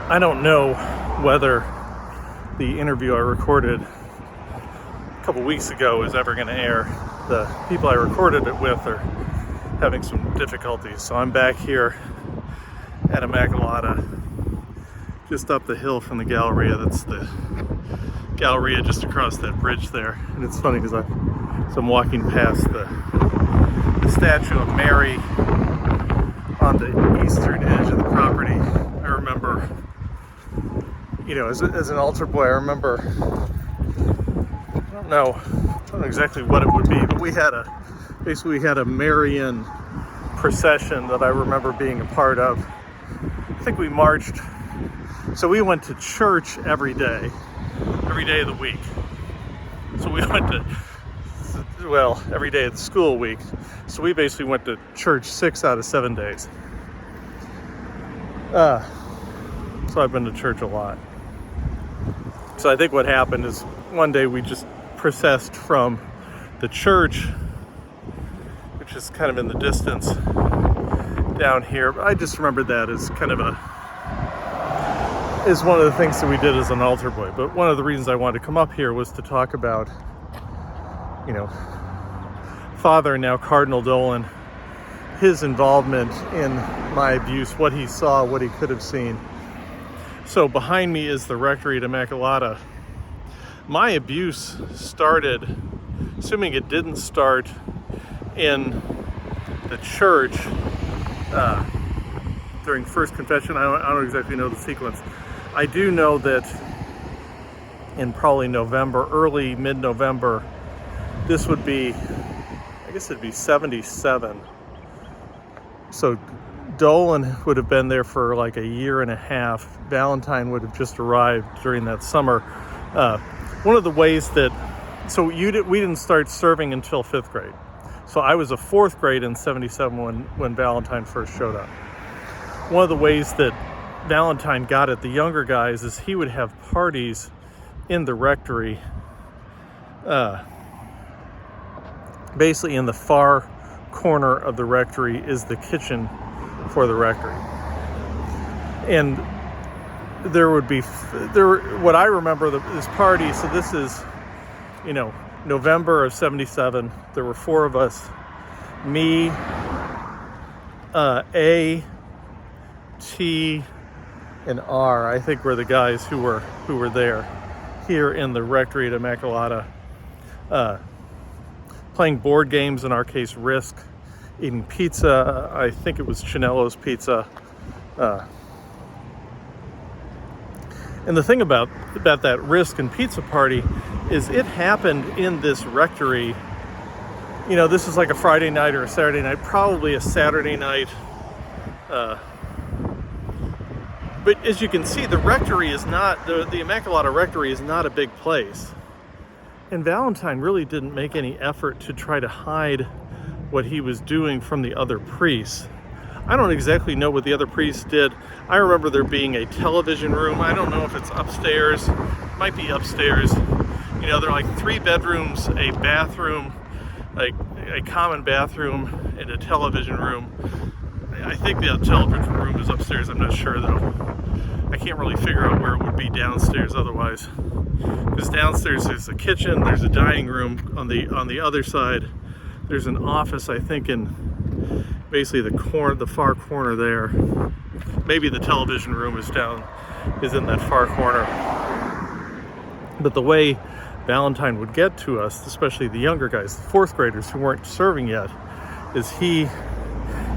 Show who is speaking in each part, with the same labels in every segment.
Speaker 1: I don't know whether the interview I recorded a couple weeks ago is ever going to air. The people I recorded it with are having some difficulties, so I'm back here at Immacolata, just up the hill from the Galleria. That's the Galleria just across that bridge there. And it's funny because I'm walking past the statue of Mary on the eastern edge of the property. I remember, as an altar boy, I remember, I don't know exactly what it would be, but we had a Marian procession that I remember being a part of. I think we marched, so we went to church every day of the week. So we went to, every day of the school week. So we basically went to church 6 out of 7 days. So I've been to church a lot. So I think what happened is one day we just processed from the church, which is kind of in the distance down here. But I just remembered that as kind of is one of the things that we did as an altar boy. But one of the reasons I wanted to come up here was to talk about, Father, now Cardinal Dolan, his involvement in my abuse, what he saw, what he could have seen. So behind me is the rectory at Immacolata. My abuse started, assuming it didn't start in the church during First Confession. I don't exactly know the sequence. I do know that in probably November, early mid-November, this would be, I guess it'd be 77. So Dolan would have been there for like a year and a half. Valentine would have just arrived during that summer. One of the ways that, we didn't start serving until 5th grade. So I was a 4th grade in 77 when Valentine first showed up. One of the ways that Valentine got at the younger guys is he would have parties in the rectory, basically in the far corner of the rectory is the kitchen for the rectory. And what I remember this party, so this is, November of 77, there were 4 of us, me, A, T, and R, I think were the guys who were there here in the rectory at Immacolata, playing board games, in our case Risk, eating pizza. I think it was Chinello's Pizza. And the thing about that Risk and pizza party is it happened in this rectory. This is like a Friday night or a Saturday night, probably a Saturday night. But as you can see, the rectory is not, the Immacolata rectory is not a big place. And Valentine really didn't make any effort to try to hide what he was doing from the other priests. I don't exactly know what the other priests did. I remember there being a television room. I don't know if it's upstairs. It might be upstairs. There are like 3 bedrooms, a bathroom, like a common bathroom, and a television room. I think the television room is upstairs. I'm not sure though. I can't really figure out where it would be downstairs otherwise. Because downstairs there's a kitchen, there's a dining room on the other side. There's an office, I think, in basically the far corner there. Maybe the television room is in that far corner. But the way Valentine would get to us, especially the younger guys, the 4th graders who weren't serving yet, is he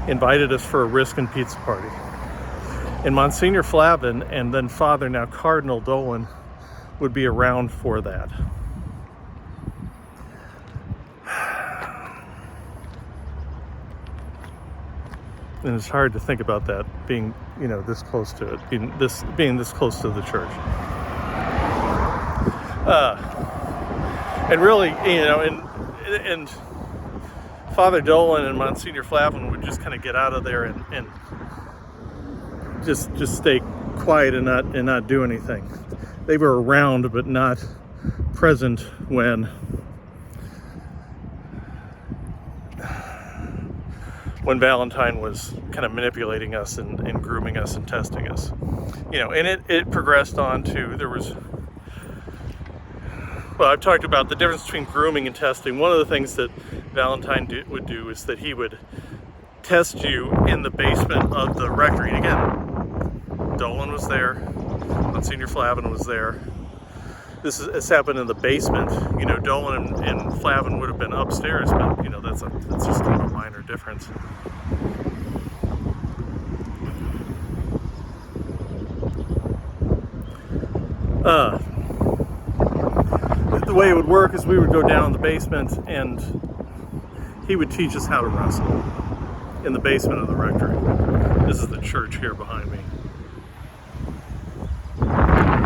Speaker 1: invited us for a Risk and pizza party. And Monsignor Flavin and then Father, now Cardinal Dolan, would be around for that. And it's hard to think about that being, this close to it, being this close to the church. And really, and Father Dolan and Monsignor Flavin would just kind of get out of there and just stay quiet and not do anything. They were around but not present when when Valentine was kind of manipulating us and grooming us and testing us. And it progressed on to, well, I've talked about the difference between grooming and testing. One of the things that Valentine would do is that he would test you in the basement of the rectory. And again, Dolan was there, Monsignor Flavin was there. This happened in the basement. Dolan and Flavin would have been upstairs, but that's just kind of a minor difference. The way it would work is we would go down in the basement and he would teach us how to wrestle in the basement of the rectory. This is the church here behind me. I'll go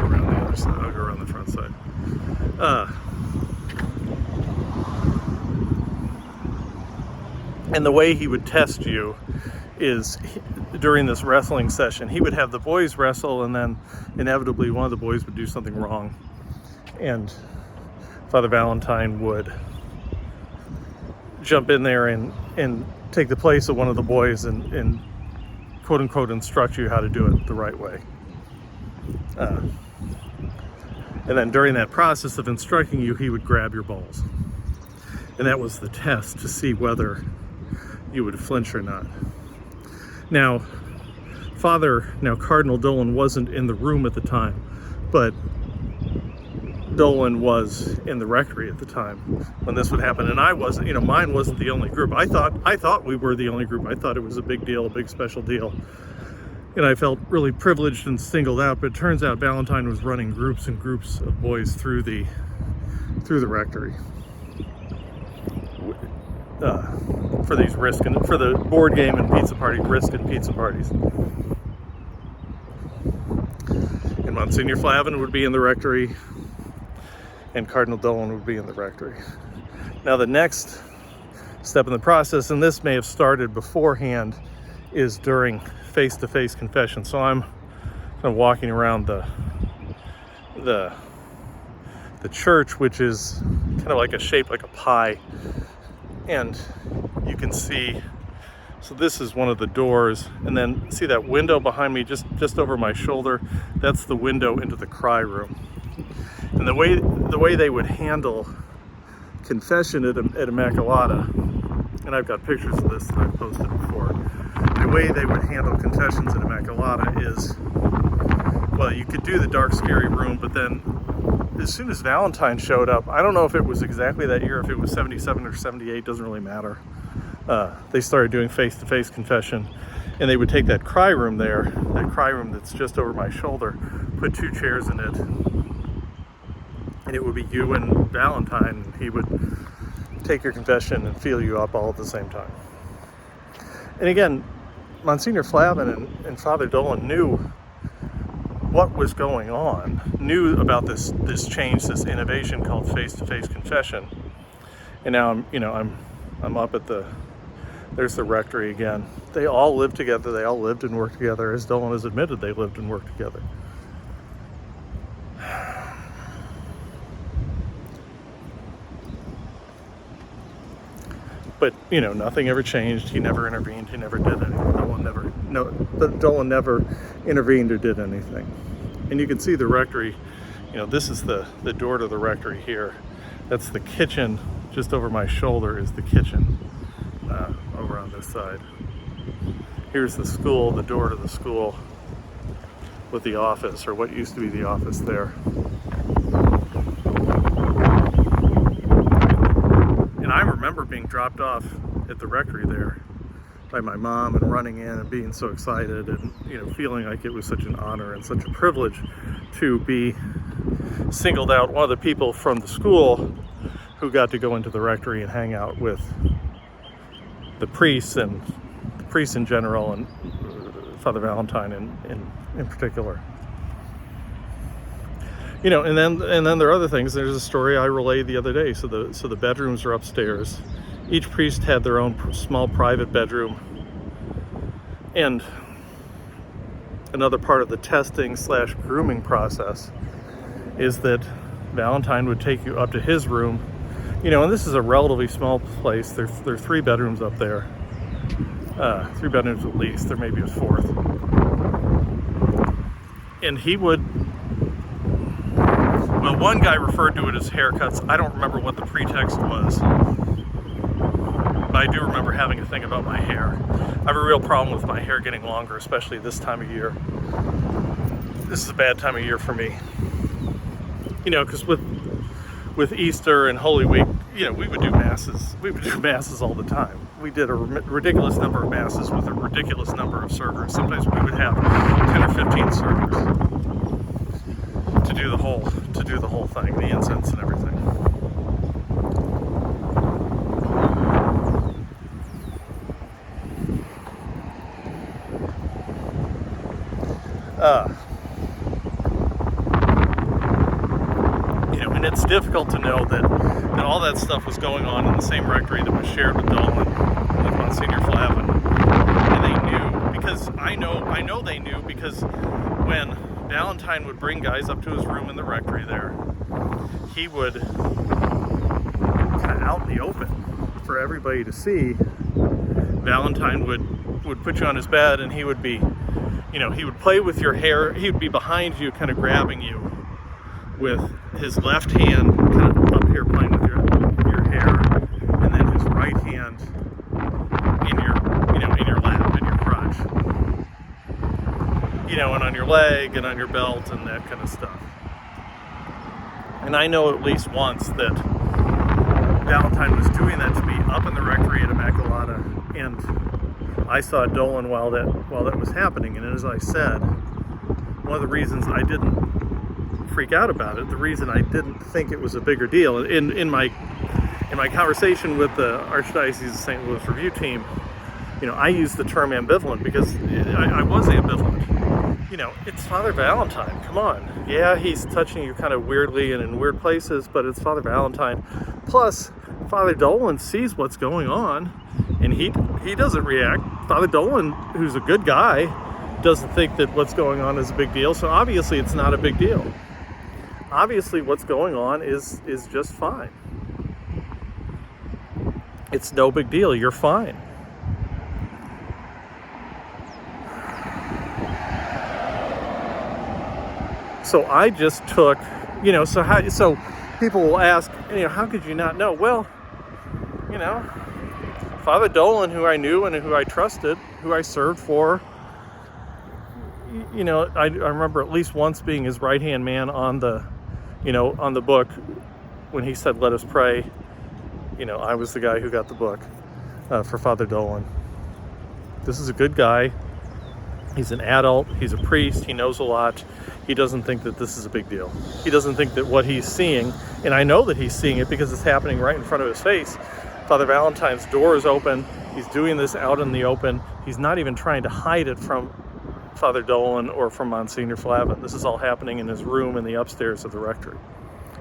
Speaker 1: around the other side. I'll go around the front side. And the way he would test you is during this wrestling session, he would have the boys wrestle, and then inevitably one of the boys would do something wrong, and Father Valentine would jump in there and take the place of one of the boys and quote unquote instruct you how to do it the right way. And then during that process of instructing you, he would grab your balls. And that was the test to see whether you would flinch or not. Now, Cardinal Dolan wasn't in the room at the time, but Dolan was in the rectory at the time when this would happen, and I wasn't. Mine wasn't the only group. I thought we were the only group. I thought it was a big deal, a big special deal, and I felt really privileged and singled out. But it turns out Valentine was running groups and groups of boys through the rectory for these for the board game and pizza party, risk and pizza parties. And Monsignor Flavin would be in the rectory, and Cardinal Dolan would be in the rectory. Now the next step in the process, and this may have started beforehand, is during face-to-face confession. So I'm kind of walking around the church, which is kind of like shaped like a pie, and you can see, so this is one of the doors, and then see that window behind me just over my shoulder? That's the window into the cry room. And the way they would handle confession at Immacolata, and I've got pictures of this that I've posted before, the way they would handle confessions at Immacolata is, well, you could do the dark, scary room, but then as soon as Valentine showed up, I don't know if it was exactly that year, if it was 77 or 78, doesn't really matter. They started doing face-to-face confession, and they would take that cry room there, that cry room that's just over my shoulder, put 2 chairs in it, and it would be you and Valentine, and he would take your confession and feel you up all at the same time. And again, Monsignor Flavin and Father Dolan knew what was going on, knew about this change, this innovation called face-to-face confession. And now I'm up at there's the rectory again. They all lived together, they all lived and worked together. As Dolan has admitted, they lived and worked together. But nothing ever changed. He never intervened. He never did anything. Dolan never intervened or did anything. And you can see the rectory. This is the door to the rectory here. That's the kitchen. Just over my shoulder is the kitchen. Over on this side. Here's the school. The door to the school with the office, or what used to be the office there. I remember being dropped off at the rectory there by my mom and running in and being so excited and feeling like it was such an honor and such a privilege to be singled out, one of the people from the school who got to go into the rectory and hang out with the priests and the priests in general, and Father Valentine in particular. And then there are other things. There's a story I relayed the other day. So the bedrooms are upstairs. Each priest had their own small private bedroom. And another part of the testing / grooming process is that Valentine would take you up to his room. And this is a relatively small place. There are 3 bedrooms up there. 3 bedrooms at least. There may be a fourth. And he would, well, one guy referred to it as haircuts. I don't remember what the pretext was, but I do remember having a thing about my hair. I have a real problem with my hair getting longer, especially this time of year. This is a bad time of year for me. You know, because with Easter and Holy Week, you know, we would do masses. We would do masses all the time. We did a ridiculous number of masses with a ridiculous number of servers. Sometimes we would have 10 or 15 servers to do the whole thing, the incense and everything. You know, and it's difficult to know that all that stuff was going on in the same rectory that was shared with Dolan, with Monsignor Flavin, and they knew, because I know they knew, because when Valentine would bring guys up to his room in the rectory there, he would kind of out in the open for everybody to see. Valentine would put you on his bed, and he would be, you know, he would play with your hair. He would be behind you, kind of grabbing you with his left hand, kind of up here playing with your hair, and then his right hand in your lap, in your crotch, you know, and on your leg and on your belt and that kind of stuff. And I know at least once that Valentine was doing that to me up in the rectory at Immacolata, and I saw Dolan while that was happening. And as I said, one of the reasons I didn't freak out about it, the reason I didn't think it was a bigger deal, in my conversation with the Archdiocese of St. Louis review team, you know, I used the term ambivalent because I was ambivalent. You know, it's Father Valentine, come on. Yeah, he's touching you kind of weirdly and in weird places, but it's Father Valentine. Plus, Father Dolan sees what's going on, and he doesn't react. Father Dolan, who's a good guy, doesn't think that what's going on is a big deal, so obviously it's not a big deal. Obviously what's going on is just fine. It's no big deal, you're fine. So I just took, you know, so people will ask, you know, how could you not know? Well, you know, Father Dolan, who I knew and who I trusted, who I served for, you know, I remember at least once being his right-hand man on the book when he said, "Let us pray." You know, I was the guy who got the book for Father Dolan. This is a good guy. He's an adult. He's a priest. He knows a lot. He doesn't think that this is a big deal. He doesn't think that what he's seeing, and I know that he's seeing it because it's happening right in front of his face. Father Valentine's door is open. He's doing this out in the open. He's not even trying to hide it from Father Dolan or from Monsignor Flavin. This is all happening in his room in the upstairs of the rectory.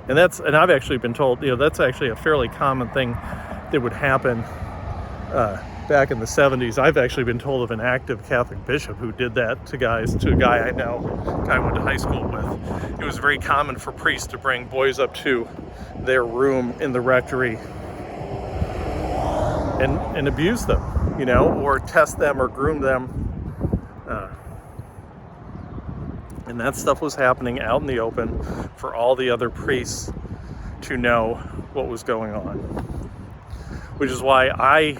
Speaker 1: And I've actually been told, you know, that's actually a fairly common thing that would happen back in the 70s. I've actually been told of an active Catholic bishop who did that to a guy I know, a guy I went to high school with. It was very common for priests to bring boys up to their room in the rectory and abuse them, you know, or test them or groom them. And that stuff was happening out in the open for all the other priests to know what was going on. Which is why I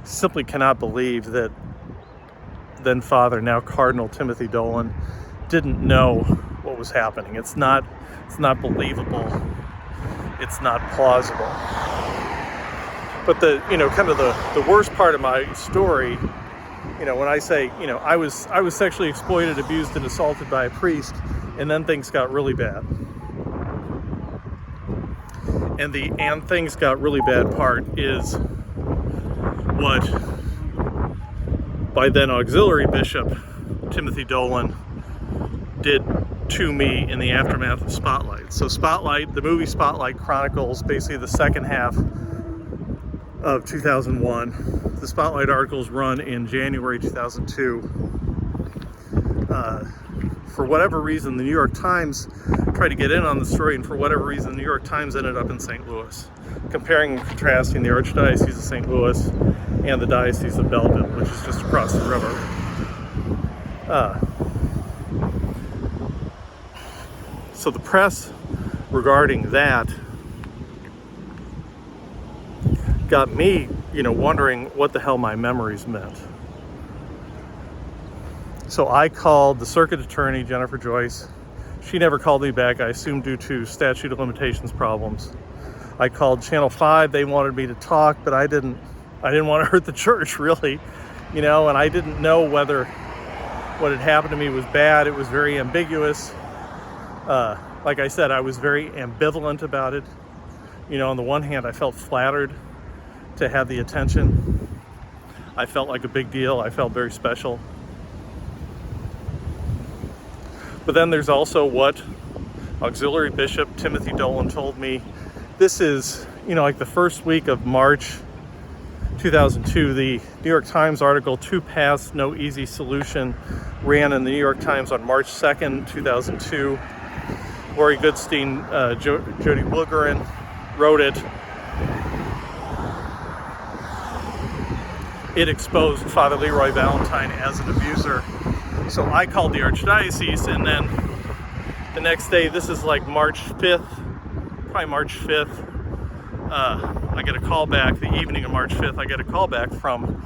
Speaker 1: simply cannot believe that then Father, now Cardinal Timothy Dolan, didn't know what was happening. It's not believable. It's not plausible. But the worst part of my story, you know, when I say, you know, I was sexually exploited, abused, and assaulted by a priest, and then things got really bad. And things got really bad part is what by then Auxiliary Bishop Timothy Dolan did to me in the aftermath of Spotlight. So Spotlight, the movie Spotlight chronicles basically the second half of 2001. The Spotlight articles run in January 2002. For whatever reason, the New York Times tried to get in on the story, and for whatever reason, the New York Times ended up in St. Louis, comparing and contrasting the Archdiocese of St. Louis and the Diocese of Belleville, which is just across the river. So the press regarding that got me, wondering what the hell my memories meant. So I called the circuit attorney, Jennifer Joyce. She never called me back, I assume due to statute of limitations problems. I called Channel 5, they wanted me to talk, but I didn't want to hurt the church, really, and I didn't know whether what had happened to me was bad. It was very ambiguous. Like I said, I was very ambivalent about it. On the one hand, I felt flattered to have the attention. I felt like a big deal. I felt very special. But then there's also what Auxiliary Bishop Timothy Dolan told me. This is, like the first week of March 2002, the New York Times article, "Two Paths, No Easy Solution," ran in the New York Times on March 2nd, 2002. Lori Goodstein, Jody Bulgarin wrote it. It exposed Father Leroy Valentine as an abuser. So I called the Archdiocese, and then the next day, this is like March 5th, probably March 5th, I get a call back, the evening of March 5th, I get a call back from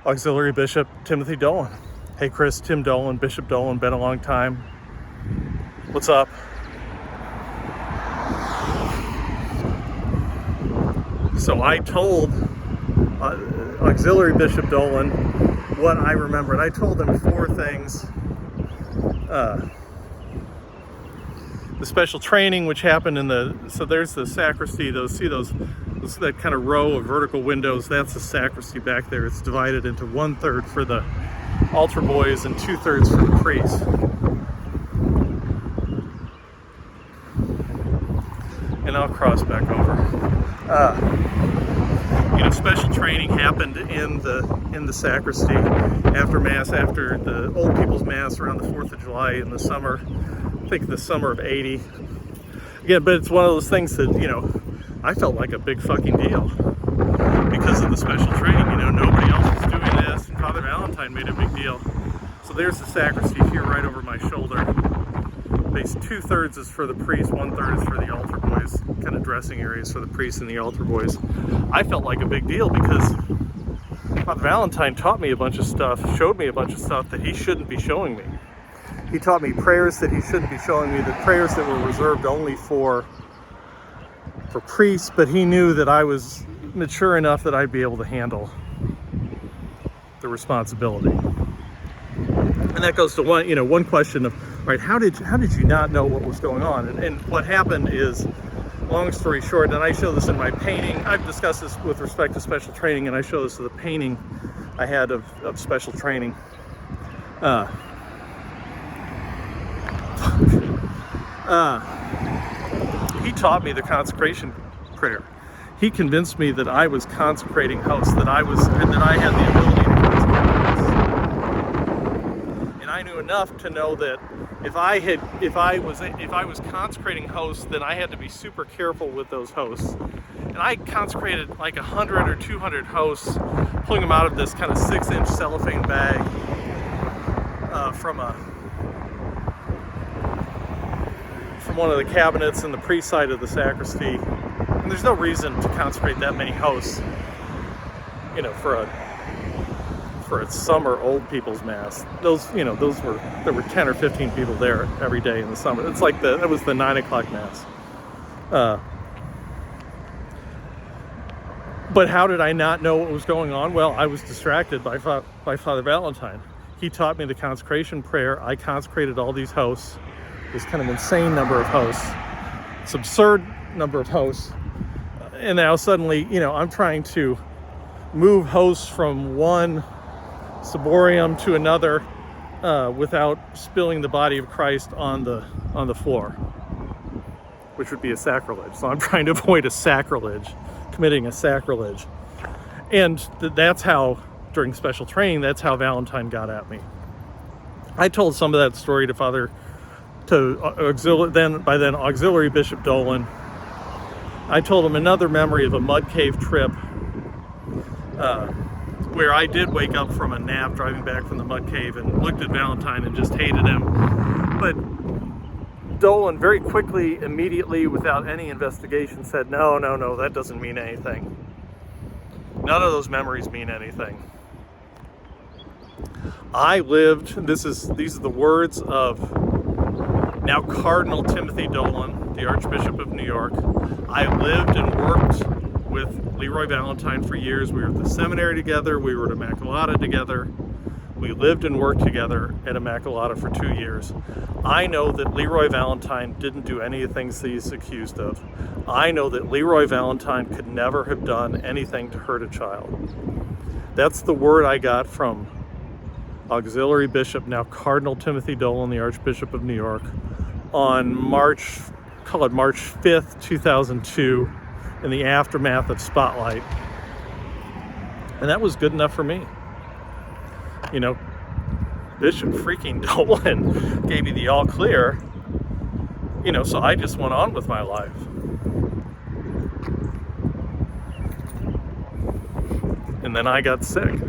Speaker 1: Auxiliary Bishop Timothy Dolan. "Hey Chris, Tim Dolan, Bishop Dolan, been a long time. What's up?" So I told Auxiliary Bishop Dolan what I remembered. I told him 4 things. The special training, which happened so there's the sacristy, that kind of row of vertical windows, that's the sacristy back there. It's divided into 1/3 for the altar boys and 2/3 for the priests. And I'll cross back over. Special training happened in the sacristy after Mass, after the Old People's Mass around the 4th of July in the summer, I think the summer of '80. Again, but it's one of those things that, I felt like a big fucking deal because of the special training. Nobody else was doing this, and Father Valentine made a big deal. So there's the sacristy here right over my shoulder. Base 2/3 is for the priests, 1/3 is for the altar boys, kind of dressing areas for the priests and the altar boys. I felt like a big deal because Father Valentine taught me a bunch of stuff, showed me a bunch of stuff that he shouldn't be showing me. He taught me prayers that he shouldn't be showing me, the prayers that were reserved only for priests, but he knew that I was mature enough that I'd be able to handle the responsibility. And that goes to one question of, right, how did you not know what was going on? And what happened is, long story short, and I show this in my painting, I've discussed this with respect to special training, and I show this to the painting I had of special training. He taught me the consecration prayer. He convinced me that I was consecrating hosts, that I had the ability to consecrate hosts. And I knew enough to know that if I was consecrating hosts, then I had to be super careful with those hosts. And I consecrated like 100 or 200 hosts, pulling them out of this kind of 6-inch cellophane bag from one of the cabinets in the priest side of the sacristy. And there's no reason to consecrate that many hosts, for a summer Old People's Mass. There were 10 or 15 people there every day in the summer. It's like that was the 9 o'clock Mass. But how did I not know what was going on? Well, I was distracted by Father Valentine. He taught me the consecration prayer. I consecrated all these hosts, this kind of insane number of hosts, this absurd number of hosts. And now suddenly, I'm trying to move hosts from one ciborium to another without spilling the body of Christ on the floor, which would be a sacrilege. So I'm trying to avoid committing a sacrilege. And that's how, during special training, that's how Valentine got at me. I told some of that story to Auxiliary Bishop Dolan. I told him another memory of a mud cave trip where I did wake up from a nap driving back from the mud cave and looked at Valentine and just hated him. But Dolan very quickly, immediately, without any investigation, said, no, that doesn't mean anything. None of those memories mean anything. I lived, these are the words of now Cardinal Timothy Dolan, the Archbishop of New York. I lived and worked with Leroy Valentine for years. We were at the seminary together. We were at Immacolata together. We lived and worked together at Immacolata for 2 years. I know that Leroy Valentine didn't do any of the things that he's accused of. I know that Leroy Valentine could never have done anything to hurt a child. That's the word I got from Auxiliary Bishop, now Cardinal Timothy Dolan, the Archbishop of New York, on March 5th, 2002, in the aftermath of Spotlight. And that was good enough for me. You know, Bishop freaking Dolan gave me the all clear, you know, so I just went on with my life. And then I got sick.